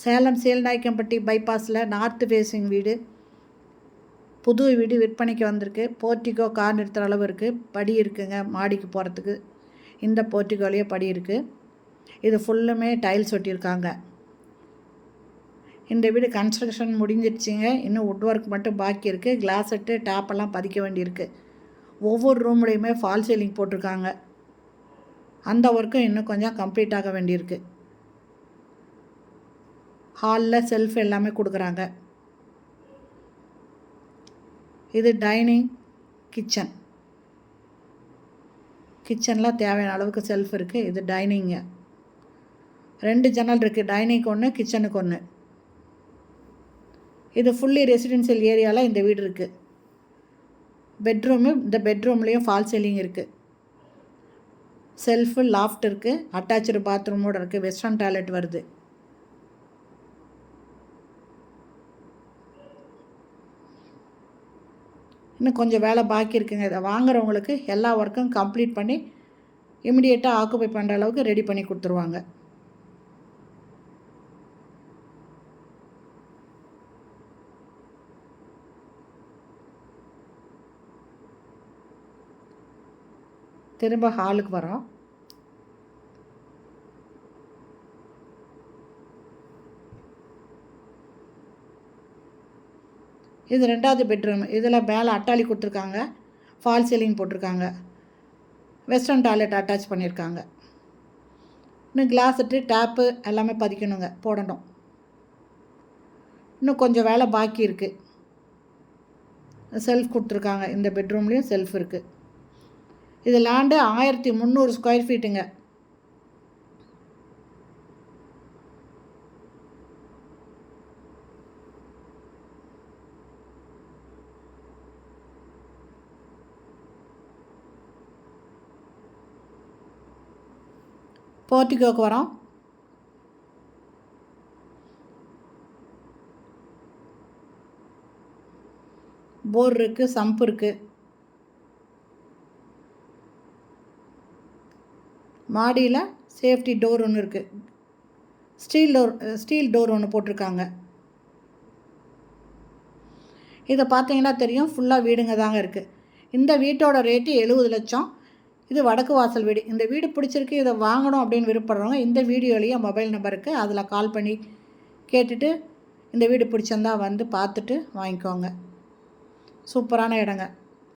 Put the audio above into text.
Salem Seelanayakkampatti பைபாஸில் north facing வீடு, புது வீடு விற்பனைக்கு வந்திருக்கு. போர்ட்டிகோ கார் நிறுத்துகிற அளவு இருக்குது. படி இருக்குங்க மாடிக்கு போகிறதுக்கு. இந்த போர்ட்டிகோலேயே படி இருக்குது. இது ஃபுல்லுமே டைல்ஸ் ஒட்டியிருக்காங்க. இந்த வீடு கன்ஸ்ட்ரக்ஷன் முடிஞ்சிடுச்சிங்க. இன்னும் வுட் ஒர்க் மட்டும் பாக்கி இருக்குது. கிளாஸ் செட்டு டேப்பெல்லாம் பதிக்க வேண்டியிருக்கு. ஒவ்வொரு ரூம்லேயுமே ஃபால் சீலிங் போட்டிருக்காங்க. அந்த ஒர்க்கும் இன்னும் கொஞ்சம் கம்ப்ளீட் ஆக வேண்டியிருக்கு. ஹாலில் செல்ஃப் எல்லாமே கொடுக்குறாங்க. இது டைனிங் கிச்சன். கிச்சனில் தேவையான அளவுக்கு செல்ஃப் இருக்குது. இது டைனிங்கு. 2 ஜன்னல் இருக்குது. டைனிங்க்கு 1, கிச்சனுக்கு 1. இது ஃபுல்லி ரெசிடென்ஷியல் ஏரியாவில் இந்த வீடு இருக்குது. பெட்ரூமு, இந்த பெட்ரூம்லேயும் ஃபால் சீலிங் இருக்குது. செல்ஃபு, லாஃப்ட் இருக்குது. அட்டாச்சு பாத்ரூமோடு இருக்குது. வெஸ்டர்ன் டாய்லெட் வருது. இன்னும் கொஞ்சம் வேலை பாக்கி இருக்குங்க. இதை வாங்குறவங்களுக்கு எல்லா ஒர்க்கும் கம்ப்ளீட் பண்ணி இமிடியேட்டாக ஆக்குபை பண்ணுற அளவுக்கு ரெடி பண்ணி கொடுத்துருவாங்க. திரும்ப ஹாலுக்கு வரோம். இது 2வது பெட்ரூம். இதில் மேலே அட்டாளி கொடுத்துருக்காங்க. ஃபால் சீலிங் போட்டிருக்காங்க. வெஸ்டர்ன் டாய்லெட் அட்டாச் பண்ணியிருக்காங்க. இன்னும் கிளாஸ் செட்டு டேப்பு எல்லாமே பதிக்கணுங்க, போடணும். இன்னும் கொஞ்சம் வேலை பாக்கி இருக்குது. செல்ஃப் கொடுத்துருக்காங்க. இந்த பெட்ரூம்லேயும் செல்ஃப் இருக்குது. இது லேண்டு 1300 ஸ்கொயர் ஃபீட்டுங்க. போர்ட்டிகோக்கு வரோம். போர் இருக்குது, சம்ப் இருக்குது. மாடியில் சேஃப்டி டோர் ஒன்று இருக்குது. ஸ்டீல் டோர் ஒன்று போட்டிருக்காங்க. இதை பார்த்தீங்கன்னா தெரியும், ஃபுல்லாக வீடுங்க தாங்க இருக்குது. இந்த வீட்டோட ரேட்டு 70 லட்சம். இது வடக்கு வாசல் வீடு. இந்த வீடு பிடிச்சிருக்கு, இதை வாங்கணும் அப்படின்னு விருப்பப்படுறவங்க இந்த வீடியோலேயே மொபைல் நம்பருக்கு அதில் கால் பண்ணி கேட்டுட்டு இந்த வீடு பிடிச்சிருந்தா வந்து பார்த்துட்டு வாங்கிக்கோங்க. சூப்பரான இடங்க.